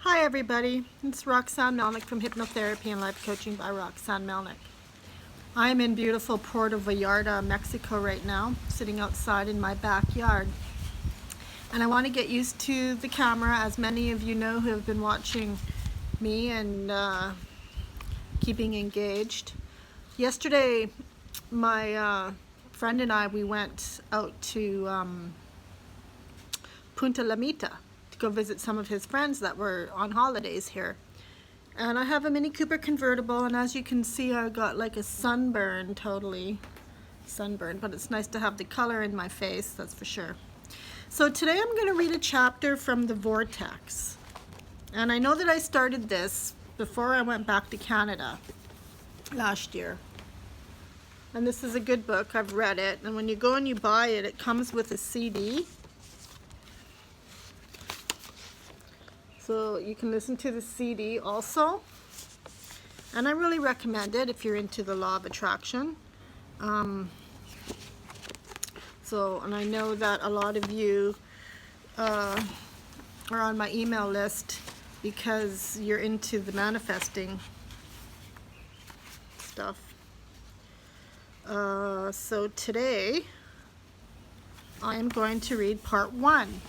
Hi everybody, it's Roxanne Melnick from Hypnotherapy and Life Coaching by Roxanne Melnick. I'm in beautiful Puerto Vallarta, Mexico right now, sitting outside in my backyard. And I want to get used to the camera, as many of you know who have been watching me and keeping engaged. Yesterday, my friend and I, we went out to Punta Lamita to go visit some of his friends that were on holidays here. And I have a Mini Cooper convertible, and as you can see, I got like a sunburn, totally sunburned, but it's nice to have the color in my face, that's for sure. So today I'm going to read a chapter from the Vortex. And I know that I started this before I went back to Canada last year. And this is a good book, I've read it, and when you go and you buy it, it comes with a CD. So you can listen to the CD also, and I really recommend it if you're into the law of attraction. And I know that a lot of you are on my email list because you're into the manifesting stuff. So today I am going to read part 1,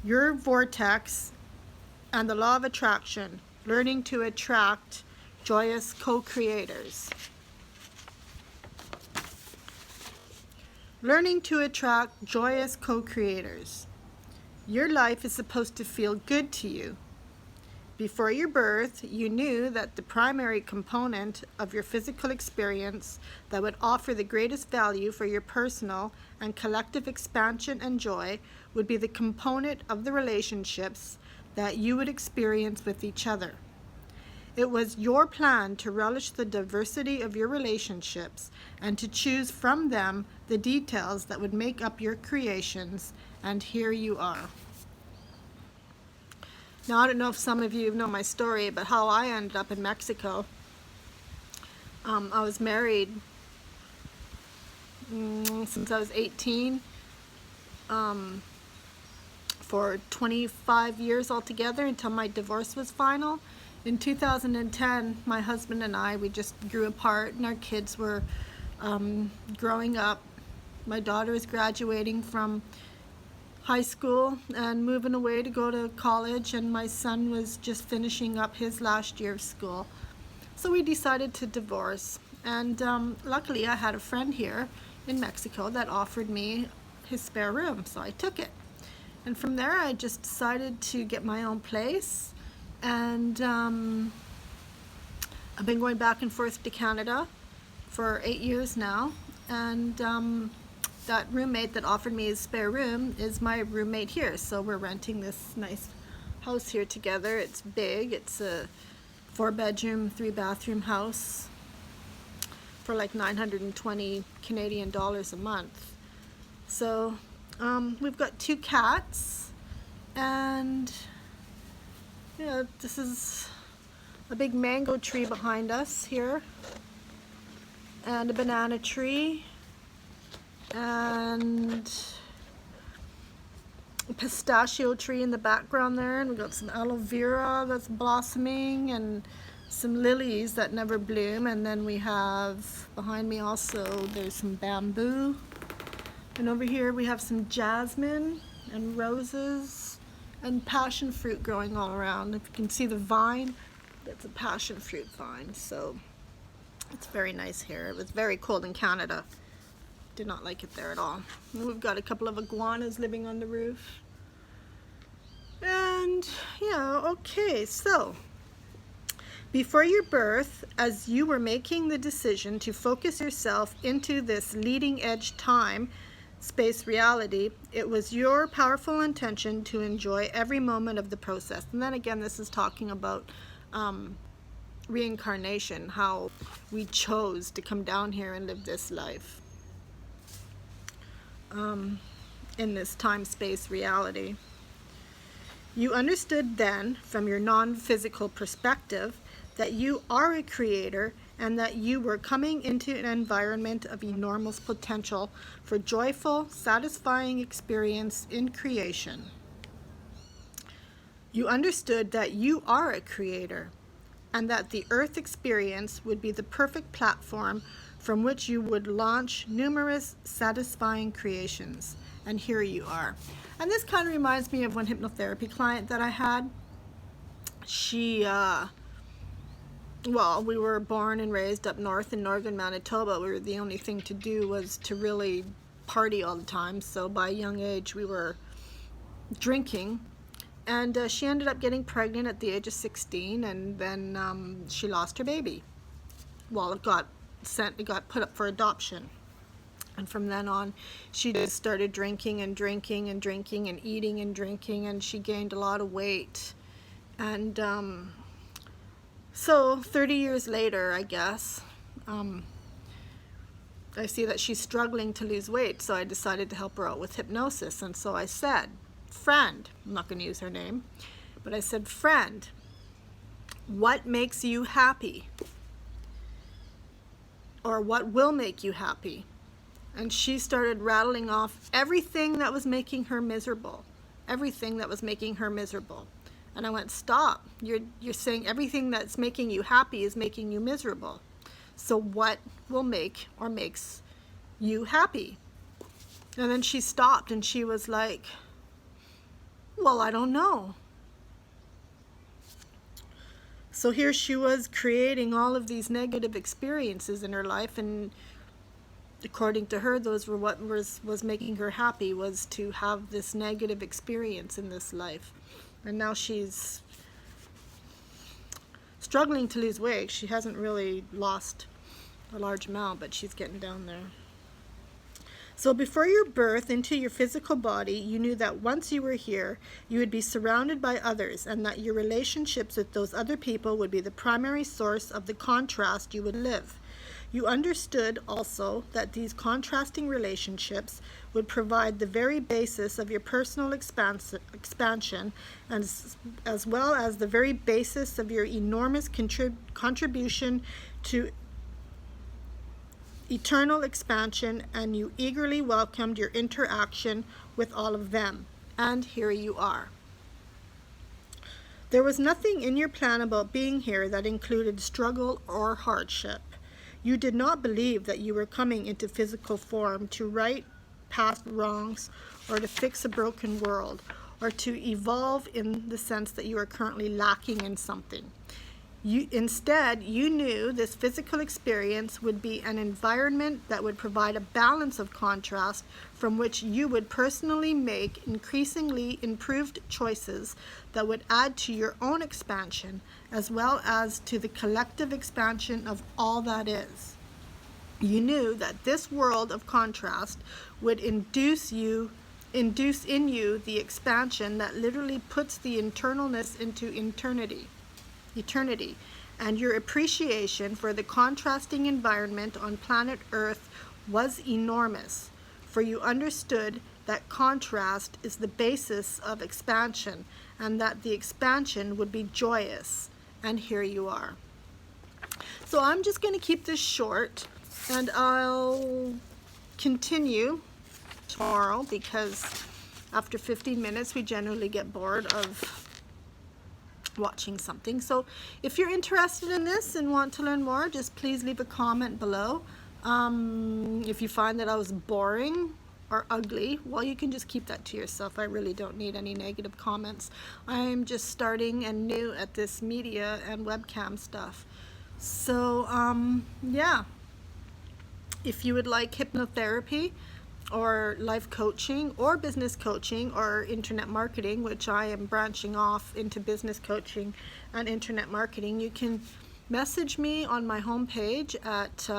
Your Vortex and the Law of Attraction, Learning to Attract Joyous Co-Creators. Learning to attract joyous co-creators. Your life is supposed to feel good to you. Before your birth, you knew that the primary component of your physical experience that would offer the greatest value for your personal and collective expansion and joy would be the component of the relationships that you would experience with each other. It was your plan to relish the diversity of your relationships and to choose from them the details that would make up your creations, and here you are. Now, I don't know if some of you know my story, but how I ended up in Mexico. I was married since I was 18. For 25 years altogether until my divorce was final. In 2010, my husband and I, we just grew apart, and our kids were growing up. My daughter is graduating from high school and moving away to go to college, and my son was just finishing up his last year of school. So we decided to divorce, and luckily I had a friend here in Mexico that offered me his spare room, so I took it. And from there, I just decided to get my own place, and I've been going back and forth to Canada for 8 years now, and that roommate that offered me his spare room is my roommate here, so we're renting this nice house here together. It's big. It's a 4-bedroom, 3-bathroom house for like 920 Canadian dollars a month. So we've got 2 cats, and yeah, this is a big mango tree behind us here, and a banana tree, and a pistachio tree in the background there, and we've got some aloe vera that's blossoming, and some lilies that never bloom, and then we have behind me also there's some bamboo. And over here we have some jasmine and roses and passion fruit growing all around. If you can see the vine, that's a passion fruit vine. So it's very nice here. It was very cold in Canada. Did not like it there at all. And we've got a couple of iguanas living on the roof. And yeah, okay, so before your birth, as you were making the decision to focus yourself into this leading edge time, space reality, it was your powerful intention to enjoy every moment of the process. And then again, this is talking about reincarnation, how we chose to come down here and live this life in this time-space reality. You understood then, from your non-physical perspective, that you are a creator and that you were coming into an environment of enormous potential for joyful, satisfying experience in creation. You understood that you are a creator, and that the Earth experience would be the perfect platform from which you would launch numerous satisfying creations. And here you are. And this kind of reminds me of one hypnotherapy client that I had. She, well, we were born and raised up north in northern Manitoba. The only thing to do was to really party all the time. So by a young age, we were drinking. And she ended up getting pregnant at the age of 16, and then she lost her baby. Well, it got put up for adoption. And from then on, she just started drinking and drinking and drinking and eating and drinking, and she gained a lot of weight. And so 30 years later, I guess, I see that she's struggling to lose weight, so I decided to help her out with hypnosis. And so I said, friend, I'm not going to use her name, but I said, friend, what makes you happy? Or what will make you happy? And she started rattling off everything that was making her miserable. Everything that was making her miserable. And I went, stop. You're saying everything that's making you happy is making you miserable. So what will make or makes you happy? And then she stopped and she was like, well, I don't know. So here she was creating all of these negative experiences in her life, and according to her, those were what was making her happy, was to have this negative experience in this life. And now she's struggling to lose weight. She hasn't really lost a large amount, but she's getting down there. So before your birth into your physical body, you knew that once you were here, you would be surrounded by others, and that your relationships with those other people would be the primary source of the contrast you would live. You understood also that these contrasting relationships would provide the very basis of your personal expansion, and as well as the very basis of your enormous contribution to eternal expansion, and you eagerly welcomed your interaction with all of them. And here you are. There was nothing in your plan about being here that included struggle or hardship. You did not believe that you were coming into physical form to right past wrongs, or to fix a broken world, or to evolve in the sense that you are currently lacking in something. Instead, you knew this physical experience would be an environment that would provide a balance of contrast from which you would personally make increasingly improved choices that would add to your own expansion, as well as to the collective expansion of all that is. You knew that this world of contrast would induce in you the expansion that literally puts the internalness into eternity, and your appreciation for the contrasting environment on planet Earth was enormous, for you understood that contrast is the basis of expansion, and that the expansion would be joyous. And here you are. So I'm just going to keep this short, and I'll continue tomorrow, because after 15 minutes we generally get bored of watching something. So if you're interested in this and want to learn more, just please leave a comment below. If you find that I was boring or ugly, well, you can just keep that to yourself. I really don't need any negative comments. I'm just starting and new at this media and webcam stuff. So yeah, if you would like hypnotherapy or life coaching or business coaching or internet marketing, which I am branching off into business coaching and internet marketing, you can message me on my homepage at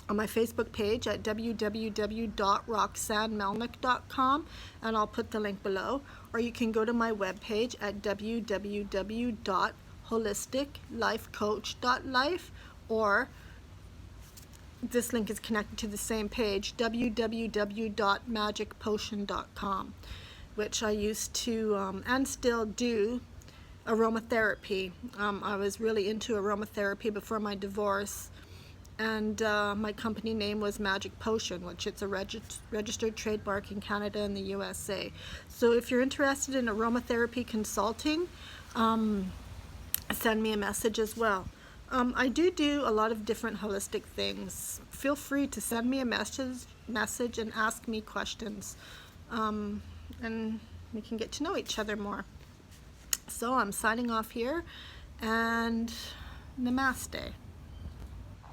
on my Facebook page at www.roxannemelnick.com, and I'll put the link below, or you can go to my webpage at www.holisticlifecoach.life, or this link is connected to the same page, www.magicpotion.com, which I used to and still do aromatherapy. I was really into aromatherapy before my divorce, and my company name was Magic Potion, which it's a registered trademark in Canada and the USA. So if you're interested in aromatherapy consulting, send me a message as well. I do a lot of different holistic things. Feel free to send me a message and ask me questions, and we can get to know each other more. So I'm signing off here, and namaste.